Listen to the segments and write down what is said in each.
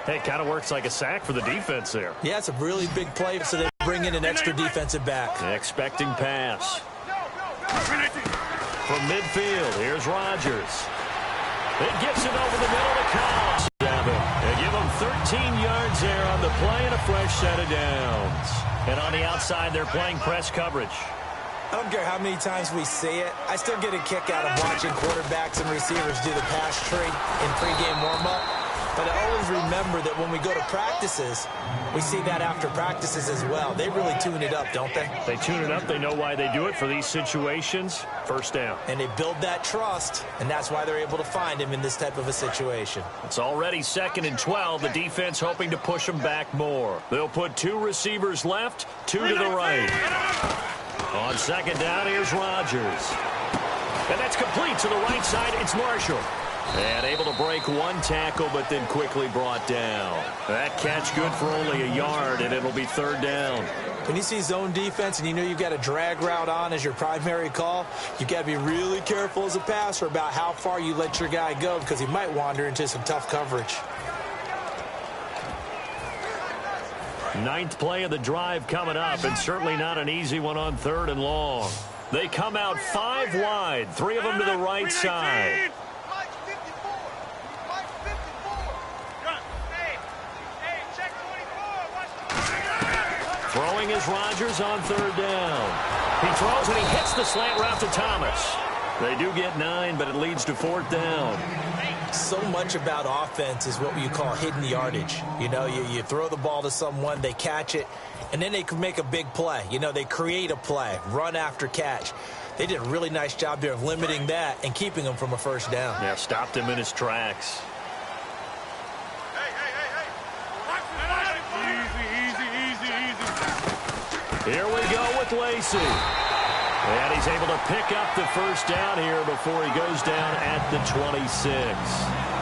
Hey, it kind of works like a sack for the defense there. Yeah, it's a really big play, so they bring in an extra defensive back. Expecting pass. From midfield, here's Rodgers. It gets it over the middle to Collins. They give him 13 yards there on the play and a fresh set of downs. And on the outside, they're playing press coverage. I don't care how many times we see it. I still get a kick out of watching quarterbacks and receivers do the pass tree in pregame warm-up. But I always remember that when we go to practices, we see that after practices as well. They really tune it up, don't they? They tune it up. They know why they do it for these situations. First down. And they build that trust, and that's why they're able to find him in this type of a situation. It's already 2nd and 12. The defense hoping to push them back more. They'll put 2 receivers left, 2 to the right. On 2nd down, here's Rodgers. And that's complete to the right side. It's Marshall. And able to break 1 tackle, but then quickly brought down. That catch good for only a yard, and it'll be 3rd down. When you see zone defense and you know you've got a drag route on as your primary call, you've got to be really careful as a passer about how far you let your guy go because he might wander into some tough coverage. 9th play of the drive coming up, and certainly not an easy one on 3rd and long. They come out 5 wide, 3 of them to the right side. Throwing is Rodgers on 3rd down. He throws and he hits the slant route to Thomas. They do get 9, but it leads to 4th down. So much about offense is what you call hidden yardage. You know, you throw the ball to someone, they catch it, and then they can make a big play. You know, they create a play, run after catch. They did a really nice job there of limiting that and keeping him from a 1st down. Yeah, stopped him in his tracks. Here we go with Lacey. And he's able to pick up the 1st down here before he goes down at the 26.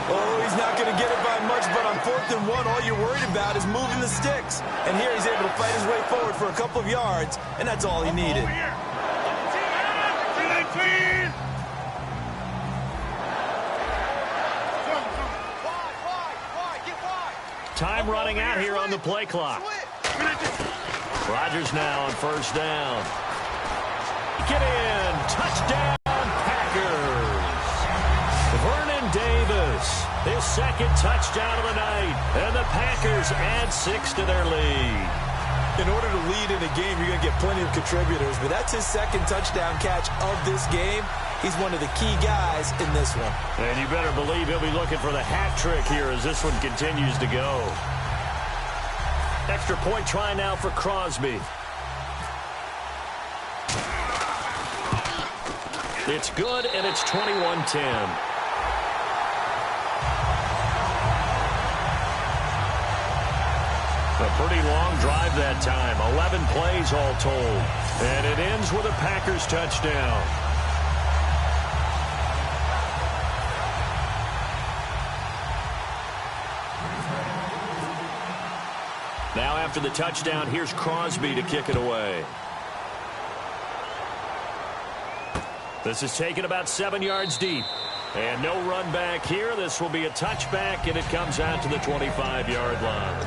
Oh, he's not going to get it by much, but on 4th and 1, all you're worried about is moving the sticks. And here he's able to fight his way forward for a couple of yards, and that's all he needed. Time running out here on the play clock. Rodgers now on 1st down. Get in. Touchdown, Packers. Vernon Davis, his 2nd touchdown of the night. And the Packers add 6 to their lead. In order to lead in a game, you're going to get plenty of contributors. But that's his 2nd touchdown catch of this game. He's one of the key guys in this one. And you better believe he'll be looking for the hat trick here as this one continues to go. Extra point try now for Crosby. It's good, and it's 21-10. A pretty long drive that time. 11 plays all told. And it ends with a Packers touchdown. Now after the touchdown, here's Crosby to kick it away. This is taken about 7 yards deep. And no run back here. This will be a touchback, and it comes out to the 25-yard line.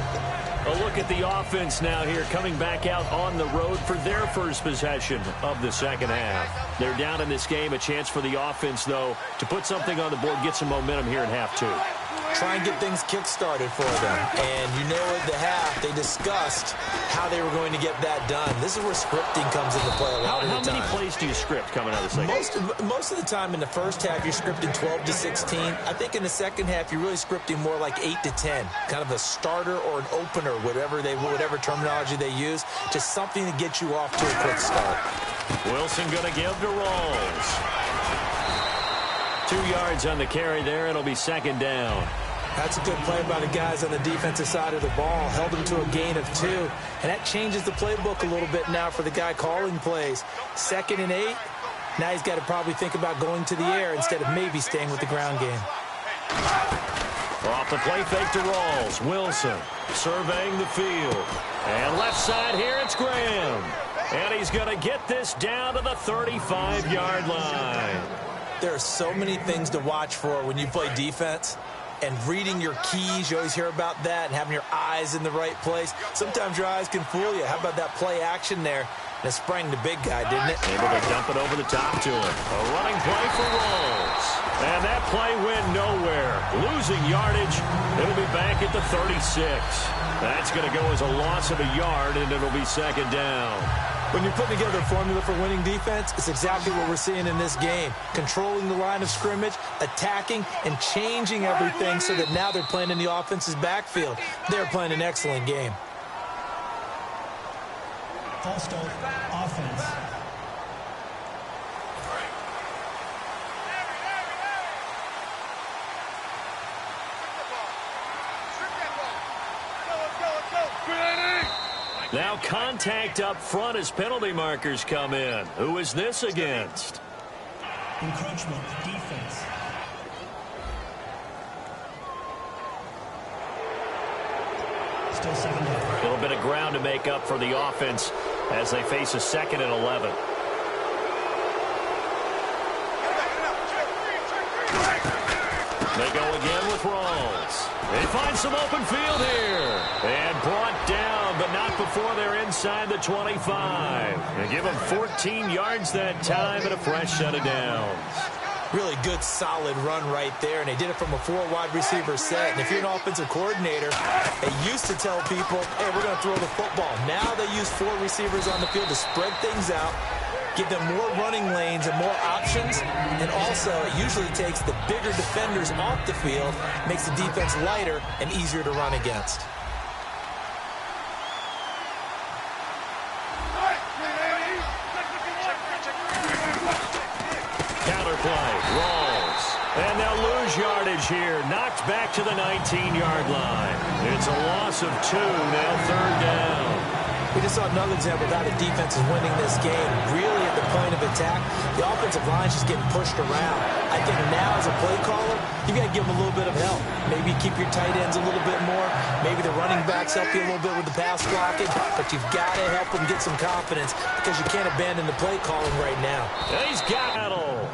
A look at the offense now here, coming back out on the road for their 1st possession of the 2nd half. They're down in this game. A chance for the offense, though, to put something on the board, get some momentum here in half 2. Try and get things kick-started for them. And you know at the half, they discussed how they were going to get that done. This is where scripting comes into play a lot of the time. How many plays do you script coming out of the 2nd? Most of the time in the 1st half, you're scripting 12 to 16. I think in the 2nd half, you're really scripting more like 8 to 10. Kind of a starter or an opener, whatever terminology they use. Just something to get you off to a quick start. Wilson going to give to Rawls. 2 yards on the carry there. It'll be 2nd down. That's a good play by the guys on the defensive side of the ball. Held him to a gain of 2. And that changes the playbook a little bit now for the guy calling plays. 2nd and 8. Now he's got to probably think about going to the air instead of maybe staying with the ground game. Off the play fake to Rawls. Wilson surveying the field. And left side here, it's Graham. And he's going to get this down to the 35-yard line. There are so many things to watch for when you play defense. and reading your keys. You always hear about that, and having your eyes in the right place. Sometimes your eyes can fool you. How about that play action there? And it sprang the big guy, didn't it? Able to dump it over the top to him. A running play for Rawls. And that play went nowhere. Losing yardage. It'll be back at the 36. That's going to go as a loss of a yard, and it'll be second down. When you're putting together a formula for winning defense, it's exactly what we're seeing in this game. Controlling the line of scrimmage, attacking, and changing everything so that now they're playing in the offense's backfield. They're playing an excellent game. False start, offense. Now contact up front as penalty markers come in. Who is this against? Encroachment, defense. Still second down. A little bit of ground to make up for the offense as they face a 2nd and 11. They go again with Rawls. They find some open field here. And brought down, but not before they're inside the 25. They give them 14 yards that time and a fresh set of downs. Really good, solid run right there, and they did it from a 4-wide receiver set. And if you're an offensive coordinator, they used to tell people, hey, we're going to throw the football. Now they use 4 receivers on the field to spread things out, give them more running lanes and more options, and also it usually takes the bigger defenders off the field, makes the defense lighter and easier to run against. Counterplay, Rawls. And they'll lose yardage here. Knocked back to the 19-yard line. It's a loss of 2, now 3rd down. We just saw another example of how the defense is winning this game. Really at the point of attack, the offensive line's just getting pushed around. I think now as a play caller, you got to give them a little bit of help. Maybe keep your tight ends a little bit more. Maybe the running backs help you a little bit with the pass blocking. But you've got to help them get some confidence because you can't abandon the play calling right now. He's got it.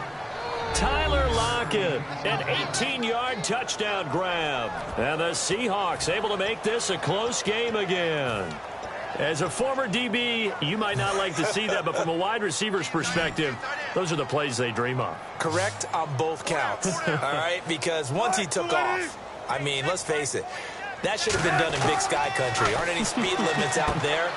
Tyler Lockett, an 18-yard touchdown grab. And the Seahawks able to make this a close game again. As a former DB, you might not like to see that, but from a wide receiver's perspective, those are the plays they dream of. Correct on both counts, all right? Because once he took off, I mean, let's face it, that should have been done in Big Sky Country. Aren't any speed limits out there?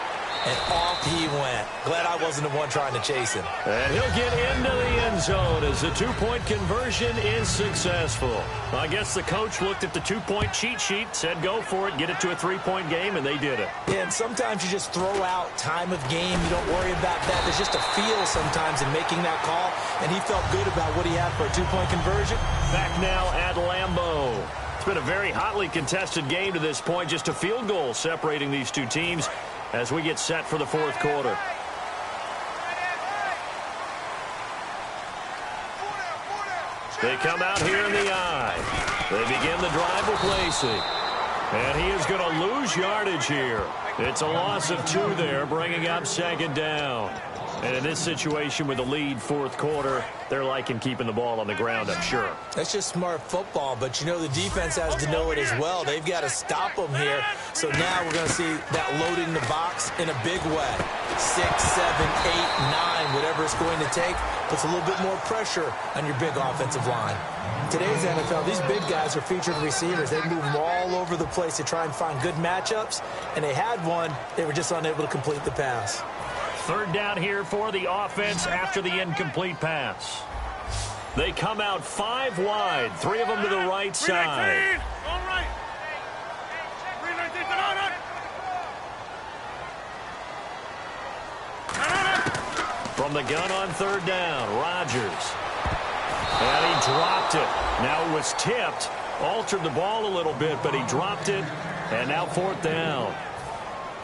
And off he went. Glad I wasn't the one trying to chase him. And he'll get into the end zone as the 2-point conversion is successful. I guess the coach looked at the 2-point cheat sheet, said go for it, get it to a 3-point game, and they did it. Yeah, and sometimes you just throw out time of game. You don't worry about that. There's just a feel sometimes in making that call, and he felt good about what he had for a 2-point conversion. Back now at Lambeau. It's been a very hotly contested game to this point, just a field goal separating these two teams as we get set for the 4th quarter. They come out here in the eye. They begin the drive with Lacey. And he is going to lose yardage here. It's a loss of 2 there, bringing up 2nd down. And in this situation with the lead 4th quarter, they're liking keeping the ball on the ground, I'm sure. That's just smart football, but you know the defense has to know it as well. They've got to stop them here. So now we're going to see that loading the box in a big way. 6, 7, 8, 9, whatever it's going to take, puts a little bit more pressure on your big offensive line. Today's NFL, these big guys are featured receivers. They move them all over the place to try and find good matchups, and they had one. They were just unable to complete the pass. 3rd down here for the offense after the incomplete pass. They come out 5 wide, 3 of them to the right side. From the gun on 3rd down, Rodgers. And he dropped it. Now it was tipped, altered the ball a little bit, but he dropped it. And now 4th down.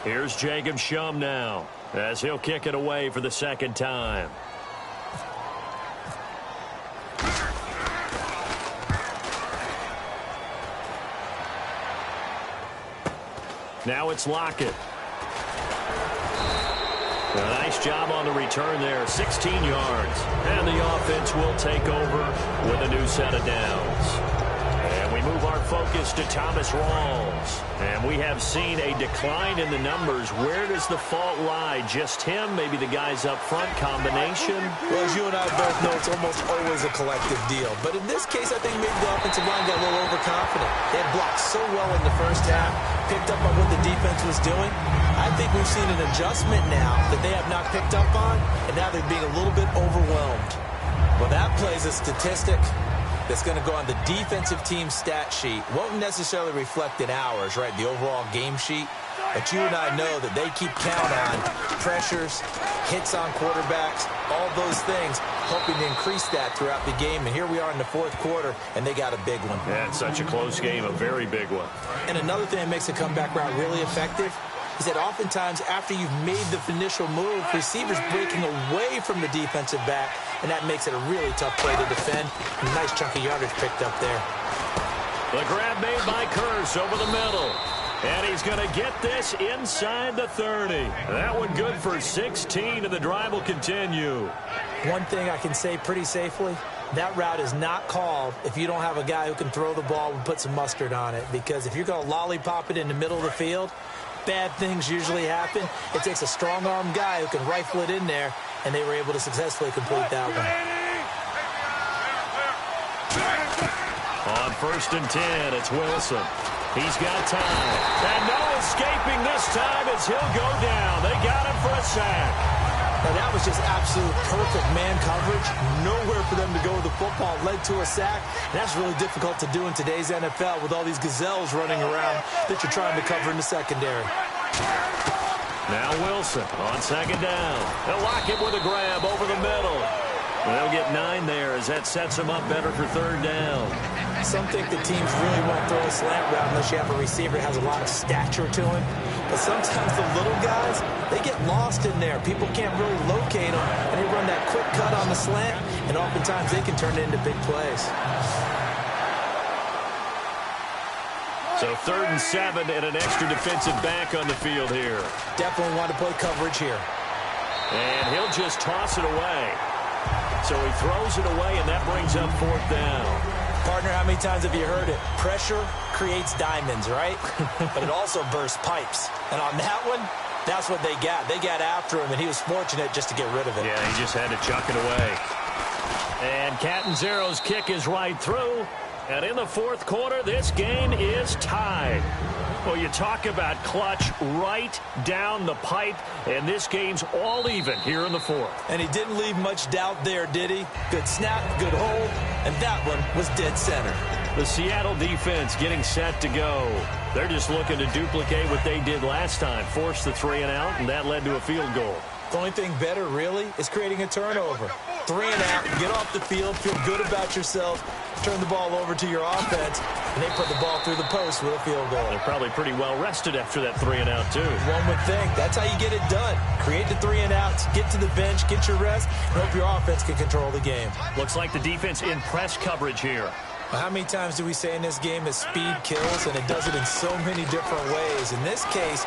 Here's Jacob Shum now, as he'll kick it away for the 2nd time. Now it's Lockett. A nice job on the return there, 16 yards. And the offense will take over with a new set of downs. And we move our focus to Thomas Rawls. And we have seen a decline in the numbers. Where does the fault lie? Just him? Maybe the guys up front? Combination? Well, as you and I both know, it's almost always a collective deal. But in this case, I think maybe the offensive line got a little overconfident. They had blocked so well in the first half, picked up on what the defense was doing. I think we've seen an adjustment now that they have not picked up on, and now they're being a little bit overwhelmed. Well, that plays a statistic that's going to go on the defensive team stat sheet. Won't necessarily reflect in ours, right, the overall game sheet. But you and I know that they keep count on pressures, hits on quarterbacks, all those things, hoping to increase that throughout the game. And here we are in the fourth quarter, and they got a big one. Yeah, it's such a close game, a very big one. And another thing that makes a comeback route really effective is that oftentimes after you've made the initial move, receivers breaking away from the defensive back, and that makes it a really tough play to defend. A nice chunk of yardage picked up there. The grab made by Kearse over the middle. And he's going to get this inside the 30. That one good for 16, and the drive will continue. One thing I can say pretty safely, that route is not called if you don't have a guy who can throw the ball and put some mustard on it. Because if you're going to lollipop it in the middle of the field, bad things usually happen. It takes a strong-arm guy who can rifle it in there, and they were able to successfully complete that one. On 1st and 10, it's Wilson. He's got time. And no escaping this time as he'll go down. They got him for a sack. Now, that was just absolute perfect man coverage. Nowhere for them to go with the football. Led to a sack. And that's really difficult to do in today's NFL with all these gazelles running around that you're trying to cover in the secondary. Now Wilson on 2nd down. They'll lock him with a grab over the middle. They'll get 9 there as that sets them up better for 3rd down. Some think the teams really won't throw a slant route unless you have a receiver that has a lot of stature to him. But sometimes the little guys, they get lost in there. People can't really locate them, and they run that quick cut on the slant, and oftentimes they can turn it into big plays. So 3rd and 7 and an extra defensive back on the field here. Definitely want to play coverage here. And he'll just toss it away. So he throws it away, and that brings up 4th down. Partner, how many times have you heard it? Pressure creates diamonds, right? But it also bursts pipes. And on that one, that's what they got. They got after him, and he was fortunate just to get rid of it. Yeah, he just had to chuck it away. And Catanzaro's kick is right through. And in the 4th quarter, this game is tied. Well, you talk about clutch right down the pipe, and this game's all even here in the 4th. And he didn't leave much doubt there, did he? Good snap, good hold, and that one was dead center. The Seattle defense getting set to go. They're just looking to duplicate what they did last time, force the 3 and out, and that led to a field goal. The only thing better, really, is creating a turnover. 3 and out, get off the field, feel good about yourself, turn the ball over to your offense, and they put the ball through the post with a field goal. They're probably pretty well rested after that 3 and out, too. One would think. That's how you get it done. Create the 3 and outs, get to the bench, get your rest, and hope your offense can control the game. Looks like the defense in press coverage here. Well, how many times do we say in this game that speed kills, and it does it in so many different ways? In this case,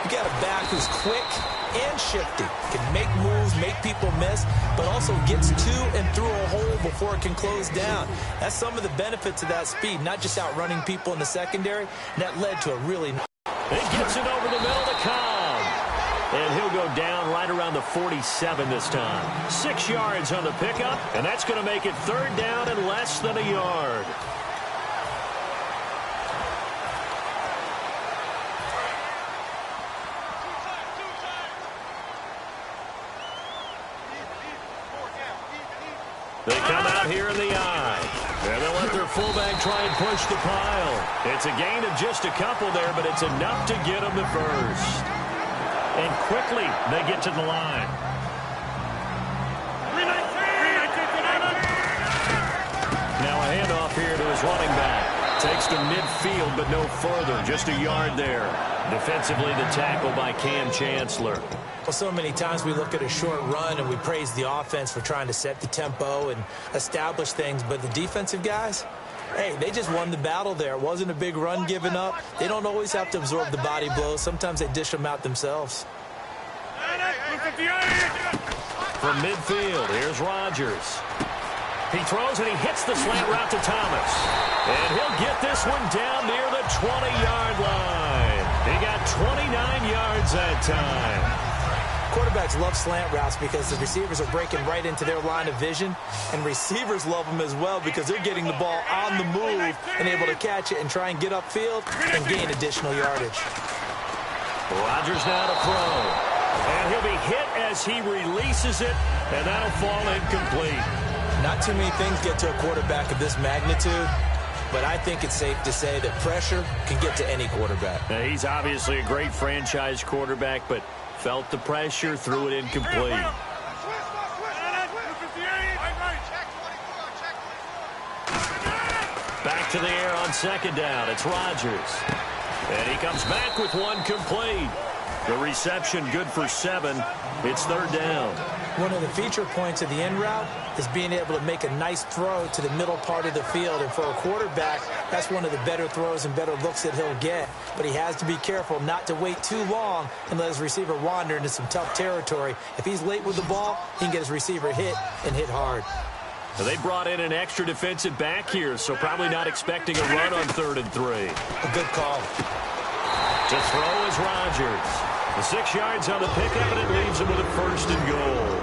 you got a back who's quick and shifty, can make moves, make people miss, but also gets to and through a hole before it can close down. That's some of the benefits of that speed, not just outrunning people in the secondary, and that led to a really... He gets it over the middle to Cobb. And he'll go down right around the 47 this time. 6 yards on the pickup, and that's going to make it 3rd down and less than a yard. They come out here in the eye. And they'll let their fullback try and push the pile. It's a gain of just a couple there, but it's enough to get them to 1st. And quickly, they get to the line. Now a handoff here to his running back. Takes to midfield, but no further. Just a yard there. Defensively, the tackle by Cam Chancellor. Well, so many times we look at a short run and we praise the offense for trying to set the tempo and establish things, but the defensive guys, hey, they just won the battle there. It wasn't a big run given up. They don't always have to absorb the body blows. Sometimes they dish them out themselves. From midfield, here's Rodgers. He throws and he hits the slant route to Thomas. And he'll get this one down near the 20-yard line. He got 29 yards that time. Quarterbacks love slant routes because the receivers are breaking right into their line of vision, and receivers love them as well because they're getting the ball on the move and able to catch it and try and get upfield and gain additional yardage. Rodgers now to throw. And he'll be hit as he releases it, and that'll fall incomplete. Not too many things get to a quarterback of this magnitude, but I think it's safe to say that pressure can get to any quarterback. Now, he's obviously a great franchise quarterback, but felt the pressure, threw it incomplete. Back to the air on second down. It's Rodgers. And he comes back with one complete. The reception good for 7. It's third down. One of the feature points of the end route is being able to make a nice throw to the middle part of the field. And for a quarterback, that's one of the better throws and better looks that he'll get. But he has to be careful not to wait too long and let his receiver wander into some tough territory. If he's late with the ball, he can get his receiver hit and hit hard. Now, they brought in an extra defensive back here, so probably not expecting a run on 3rd and 3. A good call. To throw is Rodgers. The 6 yards on the pickup, and it leaves him with a 1st and goal.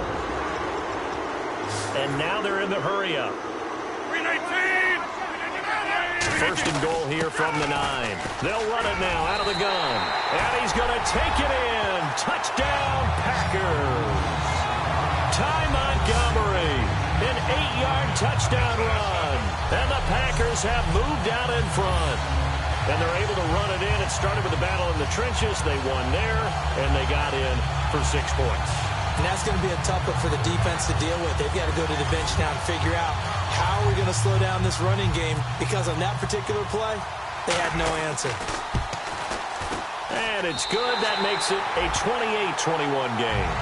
And now they're in the hurry-up. 1st and goal here from the 9. They'll run it now out of the gun. And he's going to take it in. Touchdown, Packers. Ty Montgomery, an 8-yard touchdown run. And the Packers have moved out in front. And they're able to run it in. It started with a battle in the trenches. They won there, and they got in for 6 points. And that's going to be a tough one for the defense to deal with. They've got to go to the bench now and figure out how are we going to slow down this running game, because on that particular play, they had no answer. And it's good. That makes it a 28-21 game.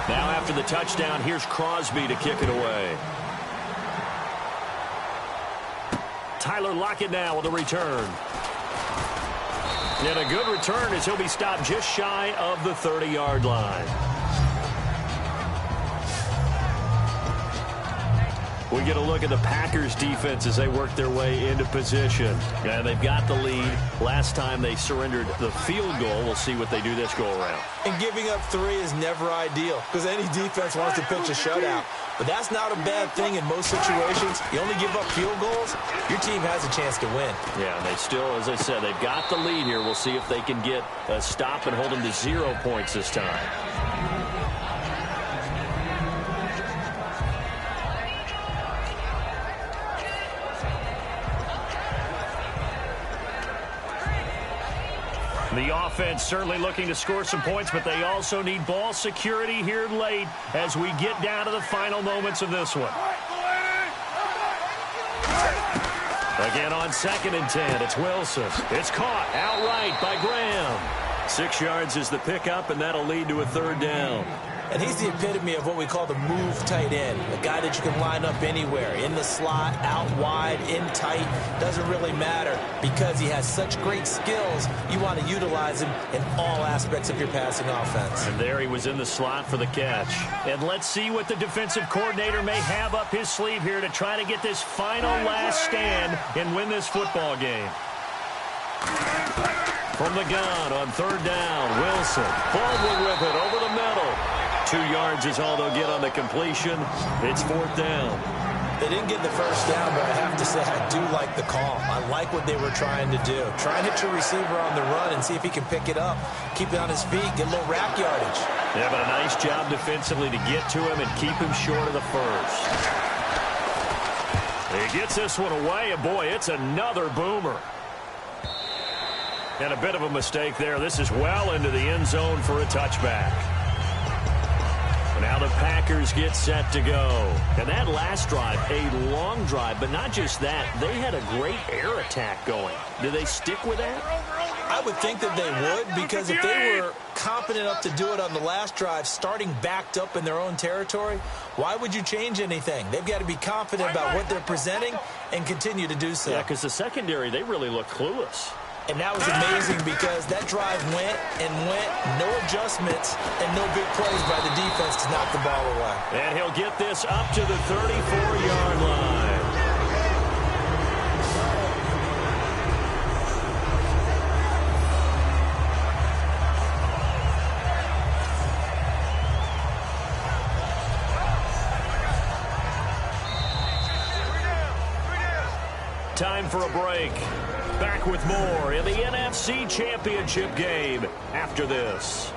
Now after the touchdown, here's Crosby to kick it away. Tyler Lockett now with a return. And a good return as he'll be stopped just shy of the 30-yard line. We get a look at the Packers defense as they work their way into position. And they've got the lead. Last time they surrendered the field goal. We'll see what they do this go-around. And giving up 3 is never ideal, because any defense wants to pitch a shutout. But that's not a bad thing in most situations. You only give up field goals, your team has a chance to win. Yeah, and they still, as I said, they've got the lead here. We'll see if they can get a stop and hold them to 0 points this time. The offense certainly looking to score some points, but they also need ball security here late as we get down to the final moments of this one. Again on 2nd and 10, it's Wilson. It's caught outright by Graham. 6 yards is the pickup, and that'll lead to a 3rd down. And he's the epitome of what we call the move tight end, a guy that you can line up anywhere, in the slot, out wide, in tight, doesn't really matter, because he has such great skills. You want to utilize him in all aspects of your passing offense. And there he was in the slot for the catch. And let's see what the defensive coordinator may have up his sleeve here to try to get this final last stand and win this football game. From the gun on 3rd down, Wilson. Baldwin with it over the middle. 2 yards is all they'll get on the completion. It's 4th down. They didn't get the 1st down, but I have to say I do like the call. I like what they were trying to do. Try and hit your receiver on the run and see if he can pick it up. Keep it on his feet, get a little rack yardage. Yeah, but a nice job defensively to get to him and keep him short of the 1st. He gets this one away, and boy, it's another boomer. And a bit of a mistake there. This is well into the end zone for a touchback. Now the Packers get set to go. And that last drive, a long drive, but not just that. They had a great air attack going. Do they stick with that? I would think that they would, because if they were competent enough to do it on the last drive, starting backed up in their own territory, why would you change anything? They've got to be confident about what they're presenting and continue to do so. Yeah, because the secondary, they really look clueless. And that was amazing because that drive went and went, no adjustments, and no big plays by the defense to knock the ball away. And he'll get this up to the 34-yard line. Time for a break. Back with more in the NFC Championship game after this.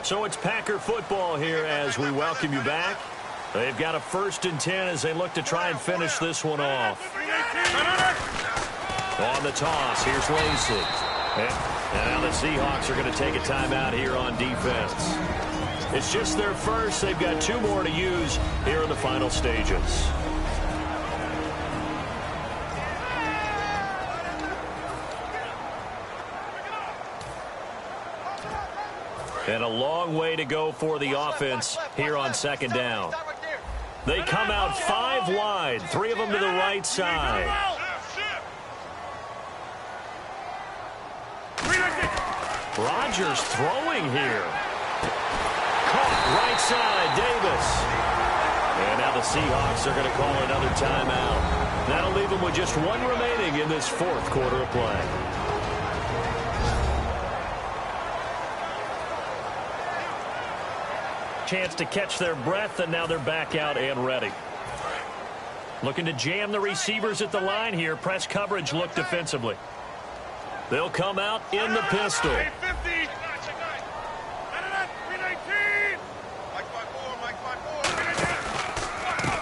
So it's Packer football here as we welcome you back. They've got a 1st and 10 as they look to try and finish this one off. On the toss, here's Lacey. And now the Seahawks are going to take a timeout here on defense. It's just their first. They've got 2 more to use here in the final stages. And a long way to go for the offense here on 2nd down. They come out 5 wide, 3 of them to the right side. Rodgers throwing here. Caught right side, Davis. And now the Seahawks are going to call another timeout. That'll leave them with just 1 remaining in this 4th quarter of play. Chance to catch their breath, and now they're back out and ready. Looking to jam the receivers at the line here. Press coverage look defensively. They'll come out in the pistol.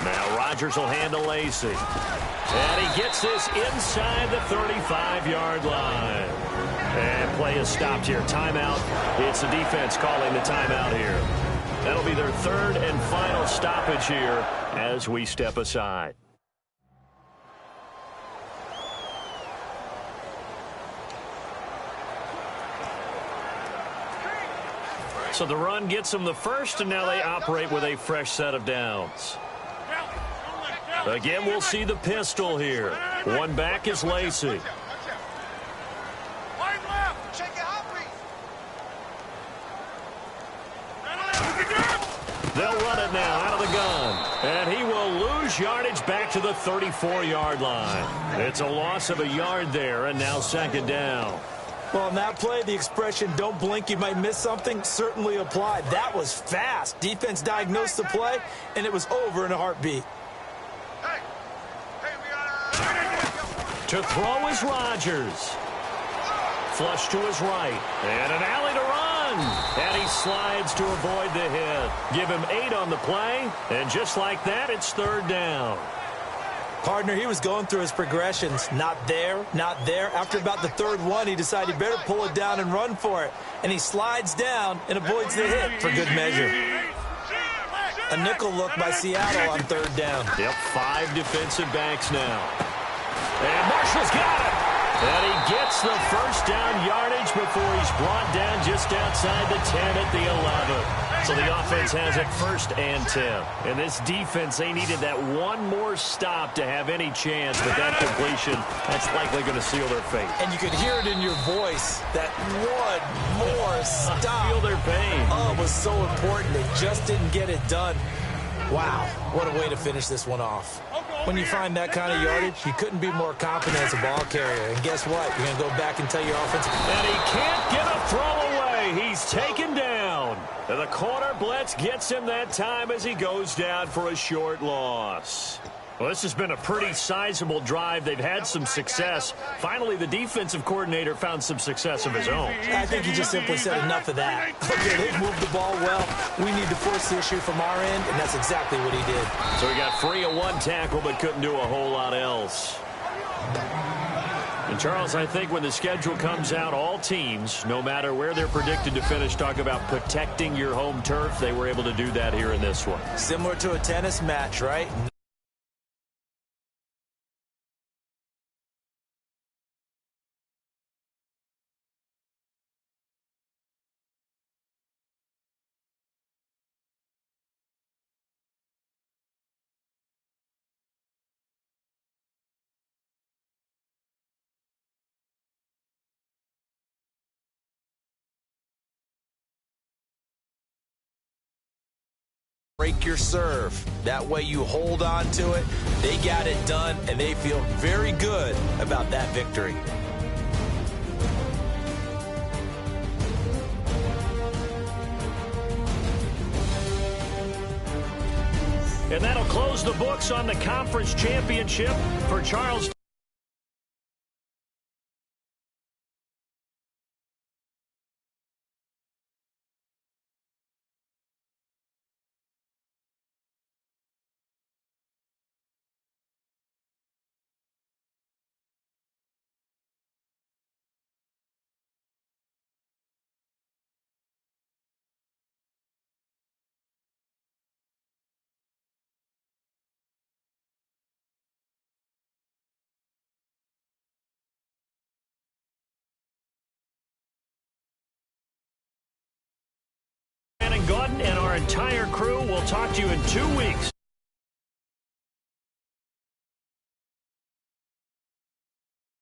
Now Rodgers will handle Lacey. And he gets this inside the 35-yard line. And play is stopped here. Timeout. It's the defense calling the timeout here. That'll be their 3rd and final stoppage here as we step aside. So the run gets them the first, and now they operate with a fresh set of downs. Again, we'll see the pistol here. 1 back is Lacey. They'll run it now out of the gun. And he will lose yardage back to the 34-yard line. It's a loss of a yard there, and now 2nd down. Well, on that play, the expression, don't blink, you might miss something, certainly applied. That was fast. Defense diagnosed the play, and it was over in a heartbeat. To throw is Rodgers. Flush to his right. And an alley to run. And he slides to avoid the hit. Give him 8 on the play. And just like that, it's 3rd down. Partner, he was going through his progressions. Not there, not there. After about the 3rd one, he decided he better pull it down and run for it. And he slides down and avoids the hit for good measure. A nickel look by Seattle on 3rd down. Yep, 5 defensive backs now. And Marshall's got it. And he gets the 1st down yardage before he's brought down just outside the 10 at the 11. So the offense has it 1st and 10. And this defense, they needed that 1 more stop to have any chance. But that completion, that's likely going to seal their fate. And you could hear it in your voice, that 1 more stop. Feel their pain. Oh, it was so important. They just didn't get it done. Wow, what a way to finish this one off. When you find that kind of yardage, you couldn't be more confident as a ball carrier. And guess what? You're going to go back and tell your offensive... And he can't get a throw away. He's taken down. And the corner blitz gets him that time as he goes down for a short loss. Well, this has been a pretty sizable drive. They've had some success. Finally, the defensive coordinator found some success of his own. I think he just simply said enough of that. Okay, they've moved the ball well. We need to force the issue from our end, and that's exactly what he did. So he got free of 1 tackle but couldn't do a whole lot else. And, Charles, I think when the schedule comes out, all teams, no matter where they're predicted to finish, talk about protecting your home turf. They were able to do that here in this one. Similar to a tennis match, right? break your serve. That way you hold on to it. They got it done, and they feel very good about that victory. And that'll close the books on the conference championship for Charles. And our entire crew will talk to you in 2 weeks.